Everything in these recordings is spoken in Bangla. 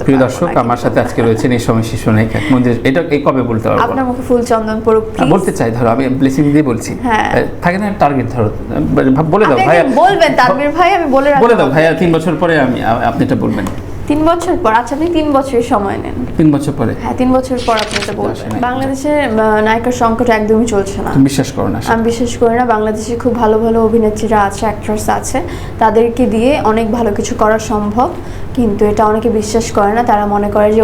প্রিয় দর্শক, আমার সাথে আজকে রয়েছেন এই সময় শিশু নায়িকা মন্দির। এটা এই কবে বলতে পারবো? আপনার মুখে ফুল চন্দন পড়ুক প্লিজ। বলতে চাই, ধরো আমি ব্লেসিং দিয়ে বলছি। হ্যাঁ, থাকে না টার্গেট, ধরো বলে দাও ভাইয়া। বলবেন তানভীর ভাই, আমি বলে দাও ভাইয়া 3 বছর পরে আপনি এটা বলবেন। 3 বছর পর? আচ্ছা, আপনি 3 বছরের সময় নেন। 3 বছর পরে? হ্যাঁ, 3 বছর পর আপনি এটা বলবেন। বাংলাদেশে নায়িকার সংকট একদমই চলছে না। তুমি বিশ্বাস করো না? আমি বিশ্বাস করি না। বাংলাদেশে খুব ভালো ভালো অভিনেত্রীরা আছে, অ্যাক্ট্রেস আছে, তাদেরকে দিয়ে অনেক ভালো কিছু করা সম্ভব, কিন্তু এটা অনেকে বিশ্বাস করে না। তারা মনে করে যে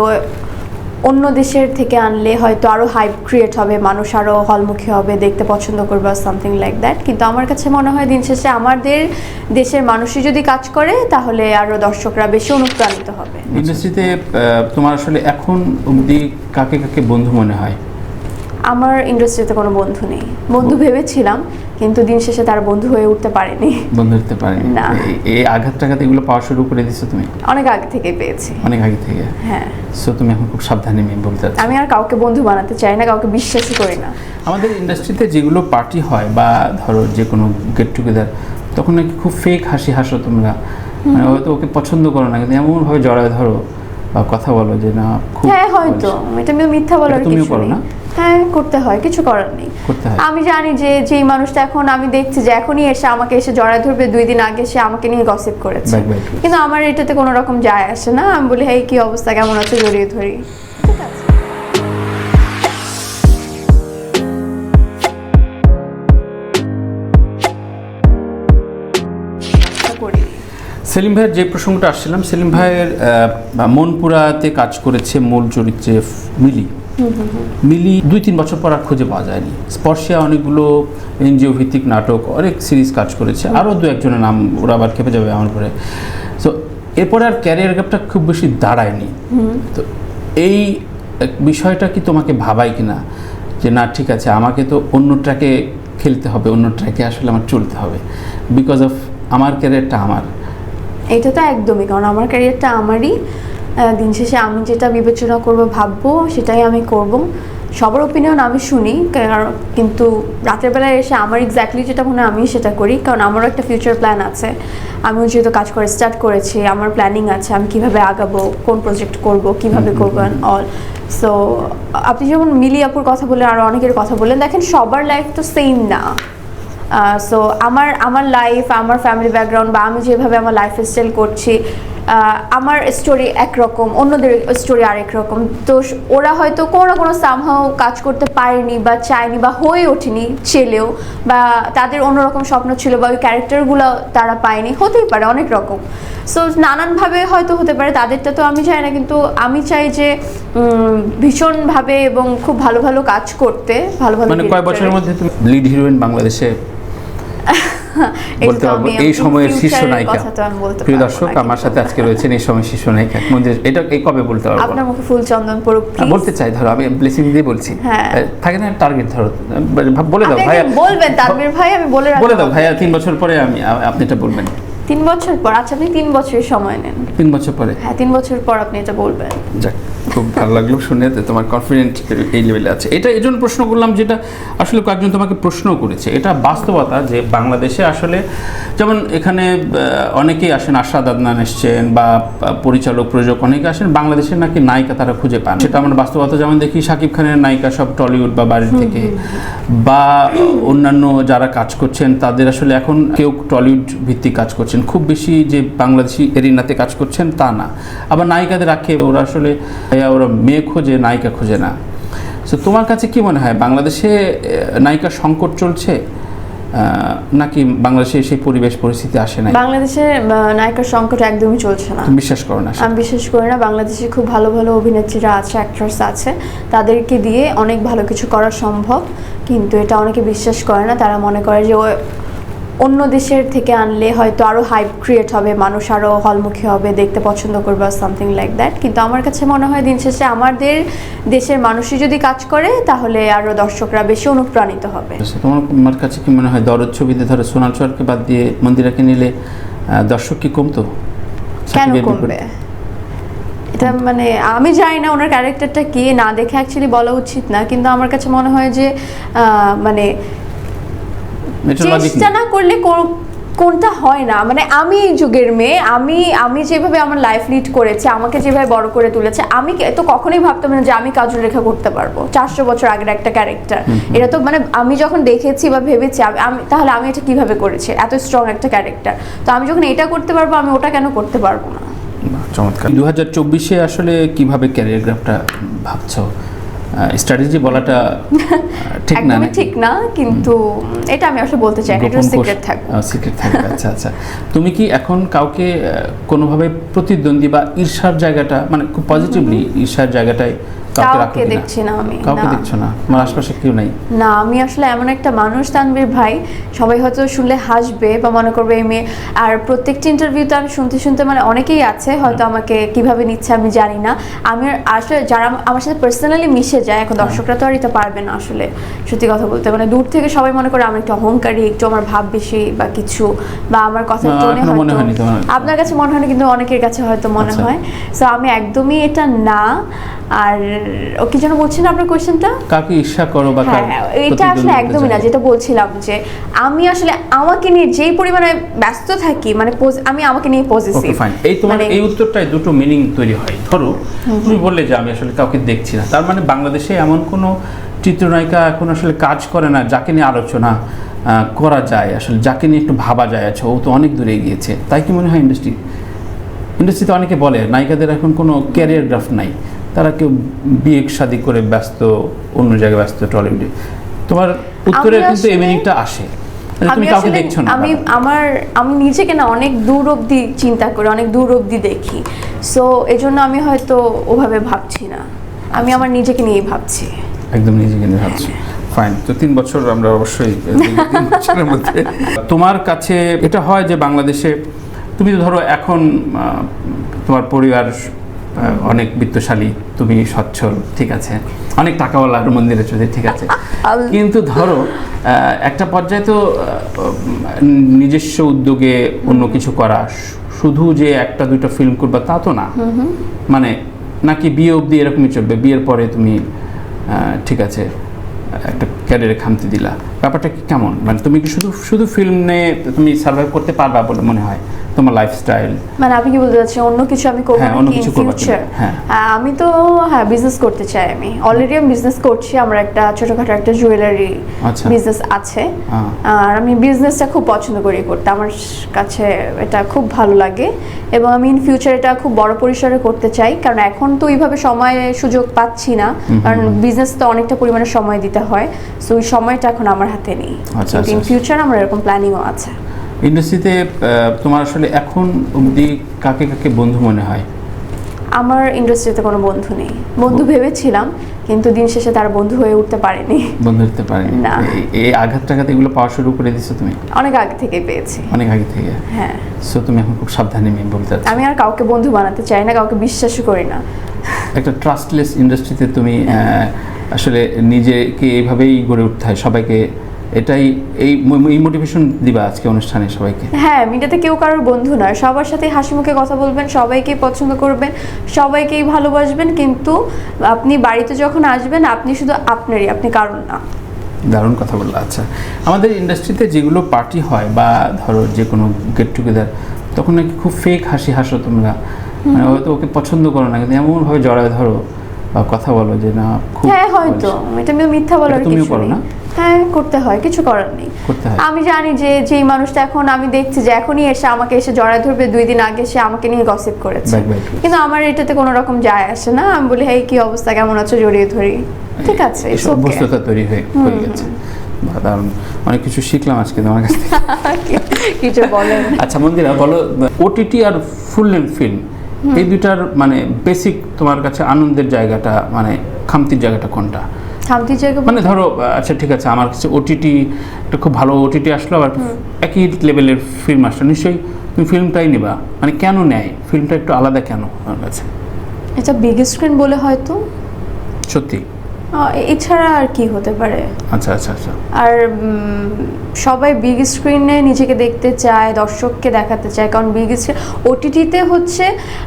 অন্য দেশের থেকে আনলে হয়তো আরও হাইপ ক্রিয়েট হবে, মানুষ আরও হলমুখী হবে, দেখতে পছন্দ করবে, সামথিং লাইক দ্যাট। কিন্তু আমার কাছে মনে হয় দিন শেষে আমাদের দেশের মানুষই যদি কাজ করে তাহলে আরও দর্শকরা বেশি অনুপ্রাণিত হবে। ইন্ডাস্ট্রিতে তোমার আসলে এখন অবধি কাকে কাকে বন্ধু মনে হয়? আমার ইন্ডাস্ট্রিতে কোনো বন্ধু নেই। বন্ধু ভেবেছিলাম, কিন্তু দিন শেষে তার বন্ধু হয়ে উঠতে পারেনি। বন্ধু হতে পারেনি না। এই আঘাত টাঘাত এগুলো পাওয়া শুরু করে দিছো তুমি? অনেক আগে থেকে পেয়েছি। অনেক আগে থেকে? হ্যাঁ। সো তুমি এখন খুব সাবধানে বলতে চাচ্ছ? আমি আর কাউকে বন্ধু বানাতে চাই না, কাউকে বিশ্বাসই করি না। আমাদের ইন্ডাস্ট্রিতে যেগুলো পার্টি হয় বা ধরো যে কোনো গেট টুগেদার, তখন নাকি খুব ফেক হাসি হাসো তোমরা, মানে হয়তো ওকে পছন্দ করো না কিন্তু এমনভাবে জড়ায় ধরো বা কথা বলো যে না খুব। হ্যাঁ, হয়তো এটা মিথ্যা বলার তুমিও কিছু করো নেই। না? হ্যাঁ, করতে হয়, কিছু করার নেই। করতে হয়। আমি জানি যে যেই মানুষটা এখন আমি দেখছি যে এখনই এসে আমাকে এসে জড়ায় ধরবে, 2 দিন আগে সে আমাকে নিয়ে গসিপ করেছে, কিন্তু আমার এটাতে কোনো রকম যায় আসে না। আমি বলি, হ্যাঁ কি অবস্থা, কেমন আছে, জড়িয়ে ধরি। ঠিক আছে। সেলিম ভাইয়ের যে প্রসঙ্গটা আসছিলাম, সেলিম ভাইয়ের মনপুরাতে কাজ করেছে মূল চরিত্রে মিলি। মিলি 2-3 বছর পর আর খুঁজে পাওয়া যায়নি। স্পর্শিয়া অনেকগুলো এনজিও ভিত্তিক নাটক, অনেক সিরিজ কাজ করেছে, আরও 2-1 নাম ওরা আবার খেপে যাবে আমার পরে। সো এরপরে আর ক্যারিয়ার গ্যাপটা খুব বেশি দাঁড়ায়নি। তো এই বিষয়টা কি তোমাকে ভাবায় কিনা যে না ঠিক আছে, আমাকে তো অন্য ট্র্যাকে খেলতে হবে, অন্য ট্র্যাকে আসলে আমার চলতে হবে, বিকজ অফ আমার ক্যারিয়ারটা আমার? এটা তো একদমই, কারণ আমার ক্যারিয়ারটা আমারই। দিন শেষে আমি যেটা বিবেচনা করব, ভাববো, সেটাই আমি করব। সবার ওপিনিয়ন আমি শুনি, কিন্তু রাতের বেলায় এসে আমার এক্স্যাক্টলি যেটা মনে হয় আমি সেটা করি, কারণ আমারও একটা ফিউচার প্ল্যান আছে। আমিও যেহেতু কাজ করে স্টার্ট করেছি, আমার প্ল্যানিং আছে আমি কিভাবে আগাবো, কোন প্রজেক্ট করব, কিভাবে করবো অ্যান্ড অল। সো আপনি যেমন মিলি আপুর কথা বললেন, আরও অনেকের কথা বললেন, দেখেন সবার লাইফ তো সেম না। সো আমার লাইফ, আমার ফ্যামিলি ব্যাকগ্রাউন্ড বা আমি যেভাবে আমার লাইফ স্টাইল করছি, আমার স্টোরি একরকম, অন্যদের স্টোরি আরেক রকম। তো ওরা হয়তো কোনো না কোনো সামহাও কাজ করতে পারেনি বা চায়নি বা হয়ে ওঠেনি ছেলেও, বা তাদের অন্যরকম স্বপ্ন ছিল বা ওই ক্যারেক্টারগুলো তারা পায়নি, হতেই পারে অনেক রকম। সো নানানভাবে হয়তো হতে পারে, তাদেরটা তো আমি চাই না, কিন্তু আমি চাই যে ভীষণভাবে এবং খুব ভালো ভালো কাজ করতে। ভালো ভালো মানে কয় বছরের মধ্যে তুমি লিড হিরোইন বাংলাদেশে বলতে পারবো, এই সময়ের শীর্ষ নায়িকা? প্রিয় দর্শক, আমার সাথে আজকে রয়েছেন এই সময় শীর্ষ নায়িকা মন্দির। এটা এই কবে বলতে পারবো? আপনার মুখে ফুল চন্দন পড়ুক প্লিজ। বলতে চাই, ধরো আমি ব্লেসিং দিয়ে বলছি। হ্যাঁ। থাকে না টার্গেট, ধরো বলে দাও ভাইয়া। বলবেন তানভীর ভাই, আমি বলে দাও ভাইয়া 3 বছর পরে আপনি এটা বলবেন। 3 বছর পর? আচ্ছা, আপনি 3 বছরের সময় নেন। 3 বছর পরে? হ্যাঁ, 3 বছর পর আপনি এটা বলবেন। যাক, খুব ভালো লাগলো শুনে তোমার কনফিডেন্ট এই লেভেলে আছে। এটা এই জন্য প্রশ্ন করলাম, যেটা আসলে কয়েকজন তোমাকে প্রশ্নও করেছে। এটা বাস্তবতা যে বাংলাদেশে আসলে যেমন এখানে অনেকেই আসেন, আশরাদ আদনান এসছেন বা পরিচালক প্রযোজক অনেকে আসেন, বাংলাদেশের নাকি নায়িকা তারা খুঁজে পান। সেটা আমরা বাস্তবতা যেমন দেখি, শাকিব খানের নায়িকা সব টলিউড বা বাড়ি থেকে, বা অন্যান্য যারা কাজ করছেন তাদের আসলে এখন কেউ টলিউড ভিত্তিক কাজ করছেন, খুব বেশি যে বাংলাদেশি এরিনাতে কাজ করছেন তা না। আবার নায়িকাদের রাখে, ওরা আসলে ওরা মেয়ে খোঁজে, নায়িকা খোঁজে না। সো তোমার কাছে কি মনে হয়, বাংলাদেশে নায়িকার সংকট চলছে নাকি বাংলাদেশে সেই পরিবেশ পরিস্থিতি আসে না? বাংলাদেশে নায়িকার সংকট একদমই চলছে না। তুমি বিশ্বাস করো না? আমি বিশ্বাস করি না। বাংলাদেশে খুব ভালো ভালো অভিনেত্রীরা আছে, অ্যাক্ট্রেস আছে, তাদেরকে দিয়ে অনেক ভালো কিছু করা সম্ভব, কিন্তু এটা অনেকে বিশ্বাস করে না। তারা মনে করে যে অন্য দেশের থেকে আনলে হয়তো আরও হাইপ ক্রিয়েট হবে, মানুষ আরও হলমুখী হবে, দেখতে পছন্দ করবে, সামথিং লাইক দ্যাট। কিন্তু আমার কাছে মনে হয় দিন শেষে আমাদের দেশের মানুষই যদি কাজ করে তাহলে আরও দর্শকরা বেশি অনুপ্রাণিত হবে। তোমার কাছে কি মনে হয়, দরদ ছবিতে ধরো সোনাল সোহাগকে বাদ দিয়ে মন্দিরাকে নিলে দর্শক কি কমতো? কেন কমবে? এটা মানে আমি জানি না ওনার ক্যারেক্টারটা কি, না দেখে অ্যাকচুয়ালি বলা উচিত না, কিন্তু আমার কাছে মনে হয় যে মানে চেষ্টা না করলে কোনটা হয় না, মানে আমি এই যুগের মেয়ে, আমি যেভাবে আমার লাইফ লিড করেছে, আমাকে যেভাবে বড় করে তুলেছে, আমি তো কখনোই ভাবতাম না যে আমি কাজল রেখা করতে পারবো 400 বছর আগের একটা ক্যারেক্টার। এটা তো মানে আমি যখন দেখেছি বা ভেবেছি আমি তাহলে আমি এটা কিভাবে করেছি, এত স্ট্রং একটা ক্যারেক্টার, তো আমি যখন এটা করতে পারবো আমি ওটা কেন করতে পারবো না। চমৎকার। 2024-এ আসলে কিভাবে ক্যারিয়ার গ্রাফটা ভাবছো? স্ট্র্যাটেজি বলাটা ঠিক না, একদমই ঠিক না, কিন্তু এটা আমি আসলে বলতে চাই না, এটা সিক্রেট থাকবে। সিক্রেট থাকবে। আচ্ছা আচ্ছা, তুমি কি এখন কাউকে কোনোভাবে প্রতিদ্বন্দ্বী বা ঈর্ষার জায়গাটা, মানে খুব পজিটিভলি ঈর্ষার জায়গাটায় কাউকে দেখছি না আমি, কাউকে দেখছো না? আমার আশপাশে কেউ নাই? না, আমি আসলে এমন একটা মানুষ তানভীর ভাই, সবাই হয়তো শুনলে হাসবে বা মনে করবে এই মেয়ে, আর প্রত্যেকটা ইন্টারভিউতে আমি শুনতে শুনতে মানে অনেকেই আছে হয়তো আমাকে কিভাবে নিচ্ছে আমি জানি না। আমি আসলে যারা আমার সাথে পার্সোনালি মিশে যায়, এখন দর্শকরা তো আর এটা পারবে না আসলে, সত্যি কথা বলতে, মানে দূর থেকে সবাই মনে করে আমি একটু অহংকারী, একটু আমার ভাব বেশি বা কিছু, বা আমার কথার টোনে হয়তো আপনার কাছে মনে হয় না, কিন্তু অনেকের কাছে হয়তো মনে হয়। সো আমি একদমই এটা না। আর ও কি যেন বলছেন আপনার কোশ্চেনটা, কাকে ঈর্ষা করো বা এটা আসলে একদমই না, যেটা বলছিলাম যে আমি আসলে আমাকে নিয়ে যেই পরিমাণে ব্যস্ত থাকি, মানে আমি আমাকে নিয়ে পজিটিভ। এই তোমার এই উত্তরটাই দুটো মিনিং তৈরি হয়। ধরো তুমি বললে যে আমি আসলে কাউকে দেখছি না, তার মানে বাংলাদেশে এমন কোনো চিত্রনায়িকা এখন আসলে কাজ করে না যাকে নিয়ে আলোচনা করা যায়, আসলে যাকে নিয়ে একটু ভাবা যায়, আচ্ছা ও তো অনেক দূরে গিয়েছে। তাই কি মনে হয় ইন্ডাস্ট্রিতে অনেকে বলে নায়িকাদের এখন কোনো ক্যারিয়ার গ্রাফ নাই, তারা কেউ বিয়ে শাদী করে ব্যস্ত, অন্য জায়গায় ব্যস্ত, টলিউডে। তোমার উত্তরে কিন্তু এই মিনিংটা আসে, তুমি কাউকে দেখছো না। আমি নিজেকে না অনেক দূর অবধি চিন্তা করি, অনেক দূর অবধি দেখি, সো এজন্য আমি হয়তো ওভাবে ভাবছি না, আমি আমার নিজেকে নিয়েই ভাবছি। একদম নিজেকে নিয়ে ভাবছি, ফাইন। তো 3 বছর আমরা অবশ্যই 3 বছরের মধ্যে তোমার কাছে এটা হয় যে বাংলাদেশে তুমি তো ধরো এখন তোমার পরিবার অনেক বিত্তশালী, তুমি সচ্ছল, ঠিক আছে, অনেক টাকাওয়ালার মন্দিরে চলে, ঠিক আছে, কিন্তু ধরো একটা পর্যায়ে তো নিজস্ব উদ্যোগে অন্য কিছু করা, শুধু যে 1-2টা ফিল্ম করবা তা তো না, মানে নাকি বিয়ে অবধি এরকমই চলবে, বিয়ের পরে তুমি ঠিক আছে একটা ক্যারিয়ারে খামতি দিলা, ব্যাপারটা কি কেমন? মানে তুমি কি শুধু ফিল্ম নিয়ে তুমি সার্ভাইভ করতে পারবা বলে মনে হয় তোমার লাইফস্টাইল? মানে আপনি কি বলতে চাচ্ছেন অন্য কিছু আমি করব নাকি ইন ফিউচার? আমি তো বিজনেস করতে চাই, আমি অলরেডি বিজনেস করছি, আমরা একটা ছোটখাটো একটা জুয়েলারি বিজনেস আছে, আর আমি বিজনেসটা খুব পছন্দ করি করতে, আমার কাছে এটা খুব ভালো লাগে, এবং আমি ইন ফিউচার এটা খুব বড় পরিসরে করতে চাই, কারণ এখন তো ওইভাবে সময় সুযোগ পাচ্ছি না, কারণ বিজনেস তো অনেকটা পরিমাণে সময় দিতে হয়, সো ওই সময়টা এখন আমার হাতে নেই। ইন ফিউচার আমার এরকম প্ল্যানিংও আছে। ইন্ডাস্ট্রিতে তোমার আসলে এখন অবধি কাকে কাকে বন্ধু মনে হয়? আমার ইন্ডাস্ট্রিতে কোনো বন্ধু নেই, বন্ধু ভেবেছিলাম কিন্তু দিন শেষে তার বন্ধু হয়ে উঠতে পারেনি। বন্ধু হতে পারেনি না। এই আঘাত এগুলো পাওয়া শুরু করে দিছো তুমি? অনেক আগে থেকে পেয়েছি। অনেক আগে থেকে? হ্যাঁ। সো তুমি এখন খুব সাবধানে মেয়ে বলতে চাচ্ছ? আমি আর কাউকে বন্ধু বানাতে চাই না, কাউকে বিশ্বাসও করি না। একটা ট্রাস্টলেস ইন্ডাস্ট্রিতে তুমি আসলে নিজেকে এইভাবেই গড়ে উঠতে হয়, সবাইকে এটাই এই মোটিভেশন দিবা আজকে অনুষ্ঠানে সবাইকে? হ্যাঁ, মিডিয়াতে কেউ কারোর বন্ধু নয়, সবার সাথে হাসি মুখে কথা বলবেন, সবাইকেই পছন্দ করবেন, সবাইকেই ভালোবাসবেন, কিন্তু আপনি বাড়িতে যখন আসবেন আপনি শুধু আপনারই, আপনি কারণ না। দারুণ কথা বললো। আচ্ছা, আমাদের ইন্ডাস্ট্রিতে যেগুলো পার্টি হয় বা ধরো যে কোনো গেট টুগেদার, তখন নাকি খুব ফেক হাসি হাসো তোমরা, মানে হয়তো ওকে পছন্দ করো না কিন্তু এমনভাবে জড়ায় ধরো বা কথা বলো যে না খুব, হ্যাঁ হয়তো এটা মিথ্যা বলার কিছু করো না? হ্যাঁ করতে হয়, কিছু করার নেই। আমি জানি যে যেই মানুষটা এখন আমি দেখছি যে এখনই এসে আমাকে এসে জড়ায় ধরবে, 2 দিন আগে সে আমাকে নিয়ে গসিপ করেছে, কিন্তু আমার এটাতে কোনো রকম যায় আসে না, আমি বলি এই কি অবস্থা, কেমন আছো, জড়িয়ে ধরি, ঠিক আছে, অভ্যস্ততা তৈরি হয়ে গেছে। দারুণ, অনেক কিছু শিখলাম আজকে তোমার কাছ থেকে। কিছু বলেন। আচ্ছা মন্দিরা, বলো ওটিটি আর ফুল লেন্থ ফিল্ম এই দুটার মানে বেসিক তোমার কাছে আনন্দের জায়গাটা, মানে খামতির জায়গাটা কোনটা? খামতির জায়গা মানে ধরো আচ্ছা ঠিক আছে, আমার কাছে ওটিটি একটা খুব ভালো ওটিটি আসলো, আবার একই লেভেলের ফিল্ম আসলো, নিশ্চয়ই তুমি ফিল্মটাই নেবা, মানে কেন নেয় ফিল্মটা একটু আলাদা কেন আমার কাছে? এটা বিগ স্ক্রিন বলে হয়তো, সত্যি এছাড়া আর কি হতে পারে? আচ্ছা আচ্ছা আচ্ছা। আর সবাই বিগ স্ক্রিনে নিজেকে দেখতে চায়, দর্শককে দেখাতে চায়, কারণ বিগ স্ক্রিন ওটিটিতে হচ্ছে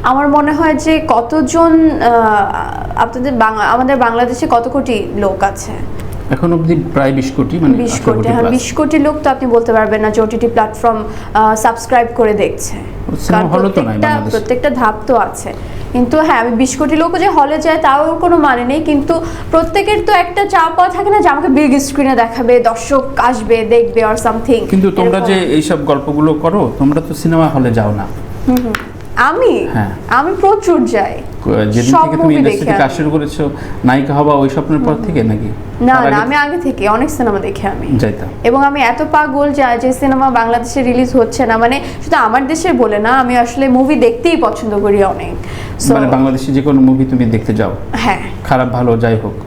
আমার মনে হয় যে কতজন আমাদের বাংলাদেশে কত কোটি লোক আছে, এখন অবধি প্রায় 20 কোটি, মানে 20 18 কোটি, হ্যাঁ plus। 20 কোটি লোক তো আপনি বলতে পারবেন না যে ওটিটি প্ল্যাটফর্ম সাবস্ক্রাইব করে দেখছে। সিনেমা হলও তো নাই বাংলাদেশে। প্রত্যেকটা ধাপ তো আছে, কিন্তু হ্যাঁ আমি 20 কোটি লোক যে হলে যায় তাও কোনো মানে নেই, কিন্তু প্রত্যেকের তো একটা চাপ পাওয়া থাকে না যে আমাকে বিগ স্ক্রিনে দেখাবে, দর্শক আসবে দেখবে অর সামথিং। কিন্তু তোমরা যে এইসব গল্পগুলো করো, তোমরা তো সিনেমা হলে যাও না। হ্যাঁ আমি প্রচুর যাই। যেদিন সব থেকে তুমি movie ইন্ডাস্ট্রিতে দেখি কাজ শুরু করেছো, নায়িকা হবা ওই স্বপ্নের পর থেকে নাকি? না তার না, আগে আমি আগে থেকে অনেক সিনেমা দেখি আমি যাইতাম। এবং আমি এত পাগল যে সিনেমা বাংলাদেশে রিলিজ হচ্ছে না, মানে শুধু আমার দেশে বলে না, আমি আসলে মুভি দেখতেই পছন্দ করি অনেক। মানে বাংলাদেশে যে কোনো মুভি তুমি দেখতে যাও? হ্যাঁ, খারাপ ভালো যাই হোক।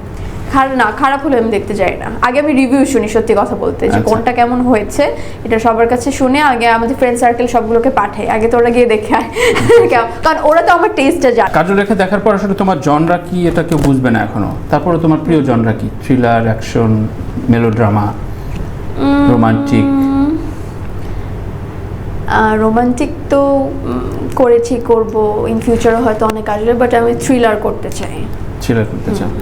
খারাপ হলে আমি দেখতে যাই না, আগে আমি রিভিউ শুনি, সত্যি কথা বলতে, যে আচ্ছা। কোনটা কেমন হয়েছে এটা সবার কাছে শুনে আগে আমাদের ফ্রেন্ড সার্কেল সবগুলোকে পাঠাই, আগে তো ওরা গিয়ে দেখে আয় কারণ ওরা তো আমার টেস্টটা জানে। কাজলরেখা দেখার পর আসলে তোমার জনরা কি এটা কেউ বুঝবে না এখনো, তারপরে তোমার প্রিয় জনরা কি? Thriller, action, melodrama, romantic? Romantic তো করেছি, করব ইন ফিউচারে হয়তো অনেক আসবে, বাট আমি থ্রিলার করতে চাই। থ্রিলার করতে চাও?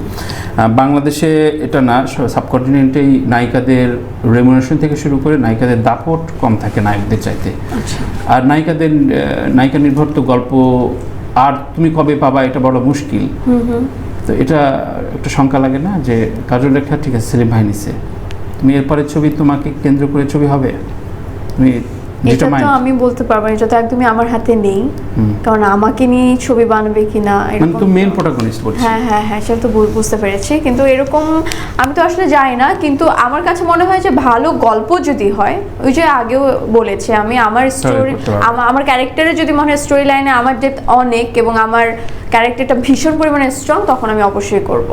বাংলাদেশে এটা না, সাবকন্টিনেন্টেই নায়িকাদের রেমুনারেশন থেকে শুরু করে নায়িকাদের দাপট কম থাকে নায়কদের চাইতে। আর নায়িকা নির্ভর তো গল্প, আর তুমি কবে পাবা এটা বড় মুশকিল। তো এটা একটা শঙ্কা লাগে না যে কাজলরেখা ঠিক আছে সেলিম ভাই নিছে, তুমি এরপরে ছবি তোমাকে কেন্দ্র করে ছবি হবে? তুমি এটা তো আমি বলতে পারবো না, এটা তো একদমই আমার হাতে নেই, কারণ আমাকে নিয়ে ছবি বানাবে কিনা মানে তো মেইন প্রোটাগনিস্ট বলছি। হ্যাঁ সেটা তো বুঝতে পেরেছি, কিন্তু এরকম আমি তো আসলে জানি না, কিন্তু আমার কাছে মনে হয় যে ভালো গল্প যদি হয়, ওই যে আগেও বলেছি আমি, আমার স্টোরি আমার ক্যারেক্টারে যদি মনে হয় স্টোরি লাইনে আমার ডেপথ অনেক এবং আমার ক্যারেক্টারটা ভীষণ পরিমাণে স্ট্রং, তখন আমি অবশ্যই করব।